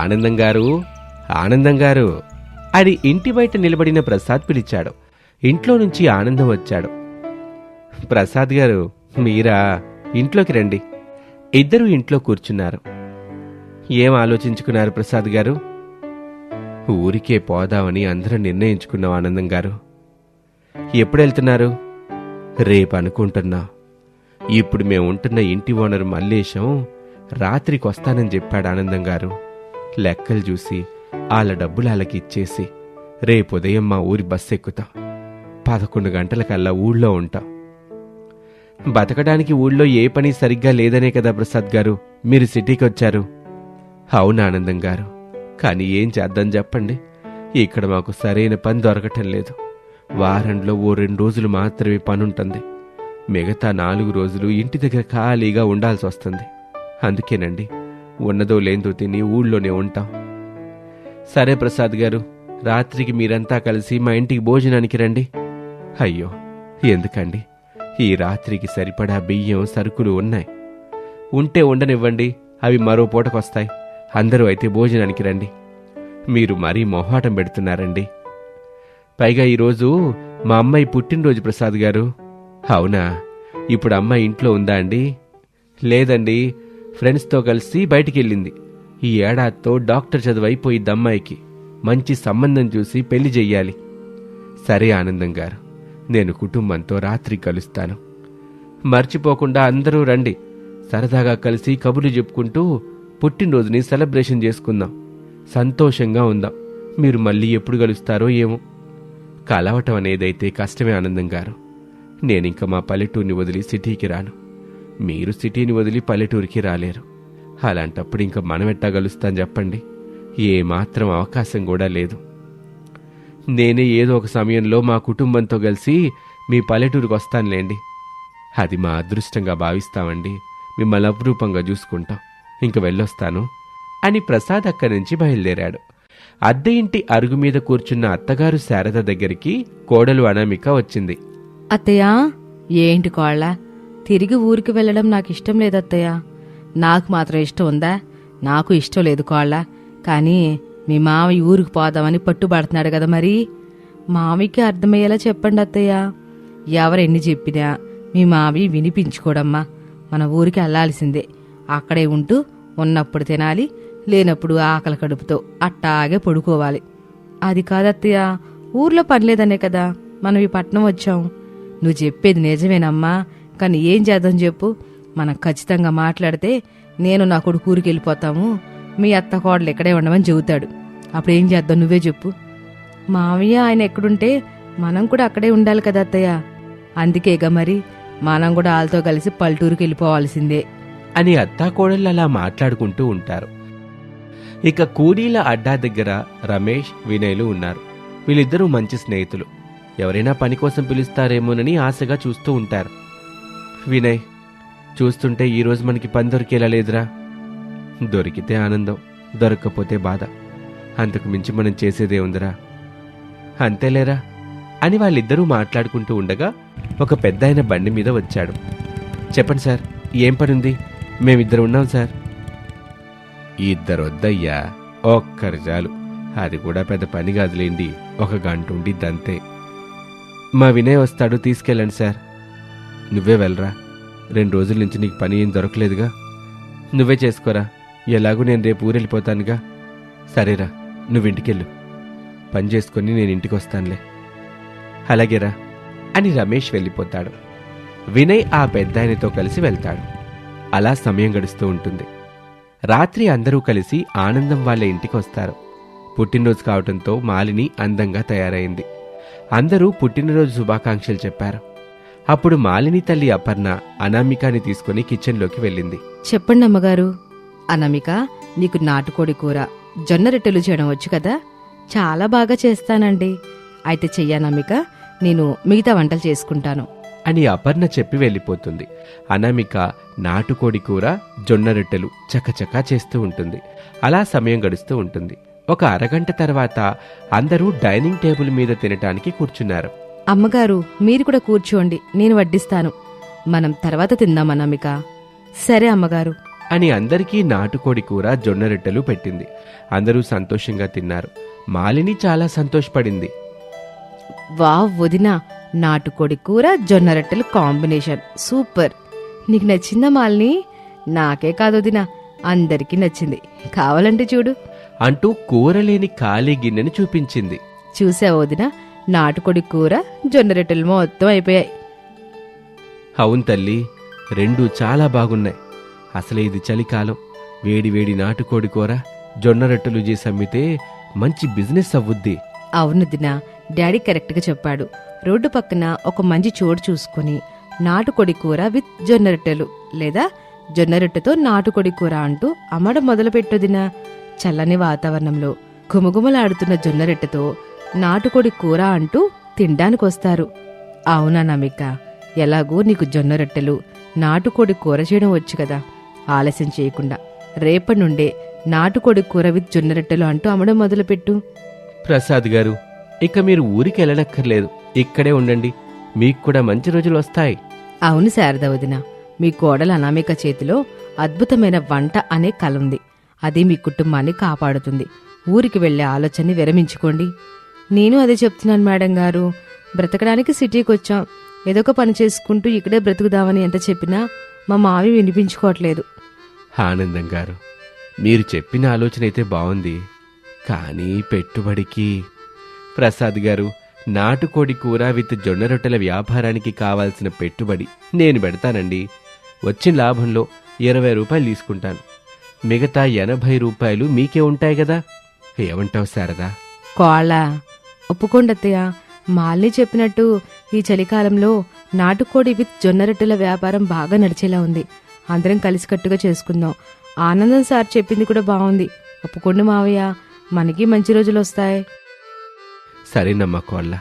ఆనందం గారు, ఆనందం గారు అని ఇంటి బయట నిలబడిన ప్రసాద్ పిలిచాడు. ఇంట్లో నుంచి ఆనందం వచ్చాడు. ప్రసాద్ గారు, మీరా? ఇంట్లోకి రండి. ఇద్దరూ ఇంట్లో కూర్చున్నారు. ఏం ఆలోచించుకున్నారు ప్రసాద్ గారు? ఊరికే పోదామని అందరం నిర్ణయించుకున్నాం ఆనందం గారు. ఎప్పుడెళ్తున్నారు? రేపు అనుకుంటున్నా. ఇప్పుడు మేముంటున్న ఇంటి ఓనర్ మల్లేశం రాత్రికి వస్తానని చెప్పాడు ఆనందం గారు. లెక్కలు చూసి వాళ్ళ డబ్బులు వాళ్ళకి ఇచ్చేసి రేపు ఉదయం మా ఊరి బస్సు ఎక్కుతాం. 11 గంటలకల్లా ఊళ్ళో ఉంటాం. బతకడానికి ఊళ్ళో ఏ పని సరిగ్గా లేదనే కదా ప్రసాద్ గారు మీరు సిటీకి వచ్చారు. అవును ఆనందం గారు, కానీ ఏం చేద్దాం చెప్పండి. ఇక్కడ మాకు సరైన పని దొరకటం లేదు. వారంలో ఓ 2 రోజులు మాత్రమే పనుంటుంది. మిగతా 4 రోజులు ఇంటి దగ్గర ఖాళీగా ఉండాల్సి వస్తుంది. అందుకేనండి ఉన్నదో లేందో తిని ఊళ్ళోనే ఉంటాం. సరే ప్రసాద్ గారు, రాత్రికి మీరంతా కలిసి మా ఇంటికి భోజనానికి రండి. అయ్యో, ఎందుకండి? ఈ రాత్రికి సరిపడా బియ్యం సరుకులు ఉన్నాయి. ఉంటే ఉండనివ్వండి, అవి మరో పూటకొస్తాయి. అందరూ అయితే భోజనానికి రండి. మీరు మరీ మొహాటం పెడుతున్నారండి. పైగా ఈరోజు మా అమ్మాయి పుట్టినరోజు ప్రసాద్ గారు. అవునా? ఇప్పుడు అమ్మాయి ఇంట్లో ఉందా అండి? లేదండి, ఫ్రెండ్స్తో కలిసి బయటికెళ్ళింది. ఈ ఏడాదితో డాక్టర్ చదువు అయిపోయిద్ది. అమ్మాయికి మంచి సంబంధం చూసి పెళ్లి చెయ్యాలి. సరే ఆనందం గారు, నేను కుటుంబంతో రాత్రి కలుస్తాను. మర్చిపోకుండా అందరూ రండి. సరదాగా కలిసి కబుర్లు చెప్పుకుంటూ పుట్టినరోజుని సెలబ్రేషన్ చేసుకుందాం. సంతోషంగా ఉందాం. మీరు మళ్ళీ ఎప్పుడు కలుస్తారో ఏమో. కలవటం అనేదైతే కష్టమే ఆనందం గారు. నేనింక మా పల్లెటూరిని వదిలి సిటీకి రాను. మీరు సిటీని వదిలి పల్లెటూరికి రాలేరు. అలాంటప్పుడు ఇంక మనమెట్టా కలుస్తాం చెప్పండి? ఏమాత్రం అవకాశం కూడా లేదు. నేనే ఏదో ఒక సమయంలో మా కుటుంబంతో కలిసి మీ పల్లెటూరికి వస్తానులేండి. అది మా అదృష్టంగా భావిస్తామండి. మిమ్మల్ని అపురూపంగా చూసుకుంటాం. ఇంక వెళ్ళొస్తాను అని ప్రసాద్ అక్కడి నుంచి బయలుదేరాడు. అద్దె ఇంటి అరుగు మీద కూర్చున్న అత్తగారు శారద దగ్గరికి కోడలు అనామిక వచ్చింది. అత్తయ్యా, ఏంటి కోళ్ళ? తిరిగి ఊరికి వెళ్ళడం నాకు ఇష్టం లేదత్తయ్యా. నాకు మాత్రం ఇష్టం ఉందా? నాకు ఇష్టం లేదు కోళ్ళ. కానీ మీ మావయ్య ఊరికి పోదామని పట్టుబడుతున్నాడు కదా, మరి మావయ్యకి అర్థమయ్యేలా చెప్పండి అత్తయ్యా. ఎవరెన్ని చెప్పినా మీ మావయ్య వినిపించుకోడమ్మా. మన ఊరికి వెళ్లాల్సిందే. అక్కడే ఉంటూ ఉన్నప్పుడు తినాలి, లేనప్పుడు ఆకలి కడుపుతో అట్టాగే పడుకోవాలి. అది కాదత్తయ్యా, ఊర్లో పనిలేదనే కదా మనం ఈ పట్నం వచ్చాం. నువ్వు చెప్పేది నిజమేనమ్మా, కానీ ఏం చేద్దాం చెప్పు. మనం ఖచ్చితంగా మాట్లాడితే నేను నా కొడుకు ఊరికి వెళ్ళిపోతాము, మీ అత్త కోడలు ఇక్కడే ఉండమని చెబుతాడు. అప్పుడు ఏం చేద్దాం నువ్వే చెప్పు. మావయ్య ఆయన ఎక్కడుంటే మనం కూడా అక్కడే ఉండాలి కదా అత్తయ్య. అందుకేగా మరి మనం కూడా వాళ్ళతో కలిసి పల్లెటూరుకి వెళ్ళిపోవాల్సిందే అని అత్తాకోడళ్ళు అలా మాట్లాడుకుంటూ ఉంటారు. ఇక కూలీల అడ్డా దగ్గర రమేష్, వినయ్లు ఉన్నారు. వీళ్ళిద్దరూ మంచి స్నేహితులు. ఎవరైనా పని కోసం పిలుస్తారేమోనని ఆశగా చూస్తూ ఉంటారు. వినయ్, చూస్తుంటే ఈరోజు మనకి పని దొరికేలా లేదురా. దొరికితే ఆనందం, దొరక్కపోతే బాధ. అంతకు మించి మనం చేసేదే ఉందిరా. అంతేలేరా అని వాళ్ళిద్దరూ మాట్లాడుకుంటూ ఉండగా ఒక పెద్దాయన బండి మీద వచ్చాడు. చెప్పండి సార్, ఏం పనుంది? మేమిద్దరు ఉన్నాం సార్. ఇద్దరొద్దయ్యా, ఒక్కరు చాలు. అది కూడా పెద్ద పని కాదులేండి, 1 గంట ఉండిద్దంతే. మా వినయ్ వస్తాడు, తీసుకెళ్ళండి సార్. నువ్వే వెళ్ళరా, 2 రోజుల నుంచి నీకు పని ఏం దొరకలేదుగా. నువ్వే చేసుకోరా, ఎలాగూ నేను రేపు ఊరెళ్ళిపోతానుగా. సరేరా, నువ్వింటికెళ్ళు. పని చేసుకొని నేను ఇంటికి వస్తానులే. అలాగేరా అని రమేష్ వెళ్ళిపోతాడు. వినయ్ ఆ పెద్దాయనతో కలిసి వెళ్తాడు. అలా సమయం గడుస్తూ ఉంటుంది. రాత్రి అందరూ కలిసి ఆనందం వాళ్ళ ఇంటికి వస్తారు. పుట్టినరోజు కావటంతో మాలిని అందంగా తయారైంది. అందరూ పుట్టినరోజు శుభాకాంక్షలు చెప్పారు. అప్పుడు మాలిని తల్లి అపర్ణ అనామికని తీసుకుని కిచెన్లోకి వెళ్ళింది. చెప్పండి అమ్మగారు. అనామిక, నీకు నాటుకోడి కూర, జొన్న రొట్టెలు చేయడం వచ్చు కదా? చాలా బాగా చేస్తానండి. అయితే చెయ్యనామిక, నేను మిగతా వంటలు చేసుకుంటాను అని అపర్ణ చెప్పి వెళ్ళిపోతుంది. అనామిక నాటుకోడి కూర, జొన్న రొట్టెలు చకచకా చేస్తూ ఉంటుంది. అలా సమయం గడుస్తూ ఉంటుంది. ఒక అరగంట తర్వాత అందరూ డైనింగ్ టేబుల్ మీద తినటానికి కూర్చున్నారు. అమ్మగారు, మీరు కూడా కూర్చోండి, నేను వడ్డిస్తాను. మనం తర్వాత తిందాం అనామిక. సరే అమ్మగారు అని అందరికీ నాటుకోడి కూర జొన్న రొట్టెలు పెట్టింది. అందరూ సంతోషంగా తిన్నారు. మాలిని చాలా సంతోషపడింది. వావ్ వదినా, నాటుకోడి కూర జొన్న రొట్టెలు కాంబినేషన్ సూపర్. నీకు నచ్చిందా మాలిని? నాకే కాదు వదినా, అందరికీ నచ్చింది. కావాలంటే చూడు అంటూ కూరలేని ఖాళీ గిన్నెని చూపించింది. చూసావా వదినా, నాటుకోడి కూర జొన్న రొట్టెలు మొత్తం అయిపోయాయి. అవును తల్లి, రెండూ చాలా బాగున్నాయి. అసలే ఇది చలికాలం. వేడి వేడి నాటుకోడి కూర జొన్న రొట్టెలు చేసి అమ్మితే మంచి బిజినెస్ అవ్వుద్ది. అవును వదినా, డాడీ కరెక్ట్గా చెప్పాడు. రోడ్డు పక్కన ఒక మంచి చోటు చూసుకుని నాటుకోడి కూర విత్ జొన్న రొట్టెలు లేదా జొన్న రొట్టెతో నాటుకోడి కూర అంటూ అమ్మడం మొదలుపెట్టొదినా. చల్లని వాతావరణంలో గుమగుమలాడుతున్న జొన్న రొట్టెతో నాటుకోడి కూర అంటూ తినడానికొస్తారు. అవునా నమిక, ఎలాగూ నీకు జొన్న రొట్టెలు నాటుకోడి కూర చేయడం వచ్చు కదా. ఆలస్యం చేయకుండా రేపటి నుండే నాటుకోడి కూర విత్ జొన్న రొట్టెలు అంటూ అమ్మడం మొదలుపెట్టు. ప్రసాద్ గారు, ఇక మీరు ఊరికి వెళ్ళనక్కర్లేదు. ఇక్కడే ఉండండి. మీకు కూడా మంచి రోజులు వస్తాయి. అవును శారద వదిన, మీ కోడల అనామిక చేతిలో అద్భుతమైన వంట అనే కళ ఉంది. అది మీ కుటుంబాన్ని కాపాడుతుంది. ఊరికి వెళ్లే ఆలోచనని విరమించుకోండి. నేను అదే చెప్తున్నాను మేడం గారు. బ్రతకడానికి సిటీకి వచ్చాం. ఏదో ఒక పని చేసుకుంటూ ఇక్కడే బ్రతుకుదామని ఎంత చెప్పినా మా మావి వినిపించుకోవట్లేదు. ఆనందం గారు, మీరు చెప్పిన ఆలోచన అయితే బాగుంది. కానీ పెట్టుబడికి... ప్రసాద్ గారు, నాటుకోడి కూర విత్ జొన్న రొట్టెల వ్యాపారానికి కావాల్సిన పెట్టుబడి నేను పెడతానండి. వచ్చిన లాభంలో 20 రూపాయలు తీసుకుంటాను. మిగతా 80 రూపాయలు మీకే ఉంటాయి కదా. ఏమంటావు శారదా? కోళ్ళ ఒప్పుకోండత్తయ్య. మాలిని చెప్పినట్టు ఈ చలికాలంలో నాటుకోడి విత్ జొన్న రొట్టెల వ్యాపారం బాగా నడిచేలా ఉంది. అందరం కలిసికట్టుగా చేసుకుందాం. ఆనందం సార్ చెప్పింది కూడా బాగుంది. ఒప్పుకోండి మావయ్య, మనకి మంచి రోజులు వస్తాయి. సరేనమ్మా కోళ్ళ,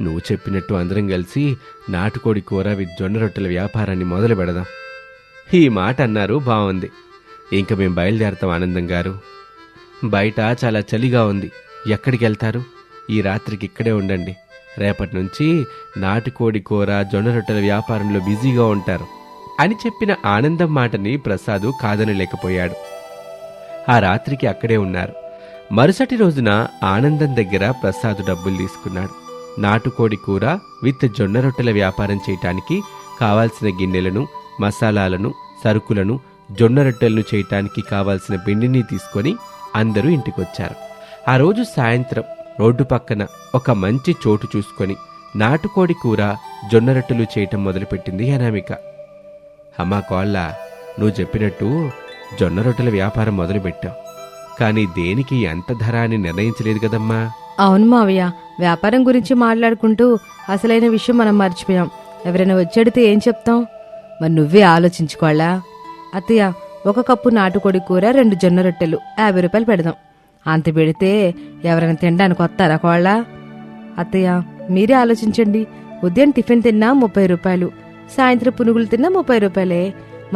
నువ్వు చెప్పినట్టు అందరం కలిసి నాటుకోడి కూర విత్ జొన్న రొట్టెల వ్యాపారాన్ని మొదలు పెడదాం. ఈ మాట అన్నారు, బాగుంది. ఇంక మేం బయలుదేరతాం ఆనందం గారు. బయట చాలా చలిగా ఉంది. ఎక్కడికి వెళ్తారు? ఈ రాత్రికి ఇక్కడే ఉండండి. రేపటి నుంచి నాటుకోడి కూర జొన్న రొట్టెల వ్యాపారంలో బిజీగా ఉంటారు అని చెప్పిన ఆనందం మాటని ప్రసాదు కాదనలేకపోయాడు. ఆ రాత్రికి అక్కడే ఉన్నారు. మరుసటి రోజున ఆనందం దగ్గర ప్రసాదు డబ్బులు తీసుకున్నాడు. నాటుకోడి కూర విత్ జొన్న రొట్టెల వ్యాపారం చేయటానికి కావాల్సిన గిన్నెలను, మసాలాలను, సరుకులను, జొన్న రొట్టెలను చేయటానికి కావాల్సిన పిండిని తీసుకొని అందరూ ఇంటికొచ్చారు. ఆ రోజు సాయంత్రం రోడ్డు పక్కన ఒక మంచి చోటు చూసుకొని నాటుకోడి కూర జొన్న రొట్టెలు చేయటం మొదలుపెట్టింది అనామిక. అమ్మా కోళ్ళ, నువ్వు చెప్పినట్టు జొన్న రొట్టెల వ్యాపారం మొదలుపెట్టావు. కానీ దేనికి ఎంత ధర అని నిర్ణయించలేదు కదమ్మా. అవును మావయ్య, వ్యాపారం గురించి మాట్లాడుకుంటూ అసలైన విషయం మనం మర్చిపోయాం. ఎవరైనా వచ్చేడితే ఏం చెప్తాం? మరి నువ్వే ఆలోచించుకోవాలా. అత్తయ్య, 1 కప్పు నాటుకోడి కూర 2 జొన్న రొట్టెలు 50 రూపాయలు పెడదాం. అంత పెడితే ఎవరైనా తినడానికి వస్తారా కోళ్ళ? అత్తయ్య, మీరే ఆలోచించండి. ఉదయం టిఫిన్ తిన్నా 30 రూపాయలు, సాయంత్రం పునుగులు తిన్నా 30 రూపాయలే.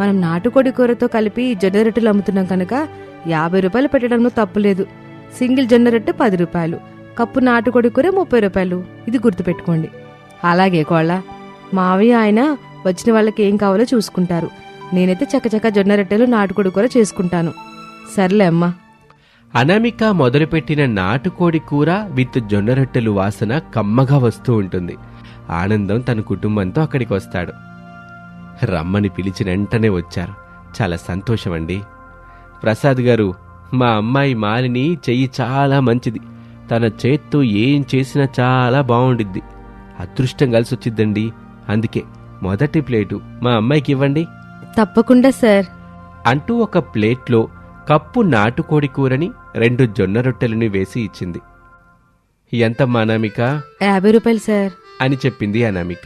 మనం నాటుకోడి కూరతో కలిపి జొన్న రొట్టెలు అమ్ముతున్నాం కనుక 50 రూపాయలు పెట్టడంలో తప్పులేదు. సింగిల్ జొన్న రొట్టె 10 రూపాయలు, కప్పు నాటుకోడి కూర 30 రూపాయలు. ఇది గుర్తుపెట్టుకోండి. అలాగే కోళ్ళ, మావయ్య ఆయన వచ్చిన వాళ్ళకి ఏం కావాలో చూసుకుంటారు. నేనైతే చక్కచక్క జొన్న రొట్టెలు నాటుకోడి కూర చేసుకుంటాను. సర్లే అమ్మా. అనామిక మొదలుపెట్టిన నాటుకోడి కూర విత్ జొన్న రొట్టెలు వాసన కమ్మగా వస్తూ ఉంటుంది. ఆనందం తన కుటుంబంతో అక్కడికి వస్తాడు. రమ్మని పిలిచిన వెంటనే వచ్చారు. చాలా సంతోషమండి. ప్రసాద్ గారు, మా అమ్మాయి మాలిని చెయ్యి చాలా మంచిది. తన చేత్తో ఏం చేసినా చాలా బాగుండిద్ది. అదృష్టం కలిసొచ్చిద్దండి. అందుకే మొదటి ప్లేటు మా అమ్మాయికి ఇవ్వండి. తప్పకుండా సార్ అంటూ ఒక ప్లేట్లో కప్పు నాటుకోడి కూరని 2 జొన్న రొట్టెలని వేసి ఇచ్చింది. ఎంతమ్మా అనామిక? 50 రూపాయలు సార్ అని చెప్పింది అనామిక.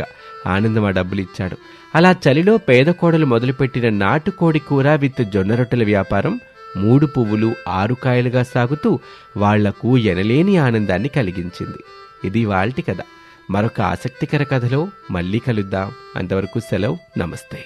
ఆనందం ఆ డబ్బులిచ్చాడు. అలా చలిలో పేద కోడలు మొదలుపెట్టిన నాటుకోడి కూర విత్ జొన్న రొట్టెల వ్యాపారం 3 పువ్వులు 6 కాయలుగా సాగుతూ వాళ్లకు ఎనలేని ఆనందాన్ని కలిగించింది. ఇది వాల్టి కథ. మరొక ఆసక్తికర కథలో మళ్ళీ కలుద్దాం. అంతవరకు సెలవు. నమస్తే.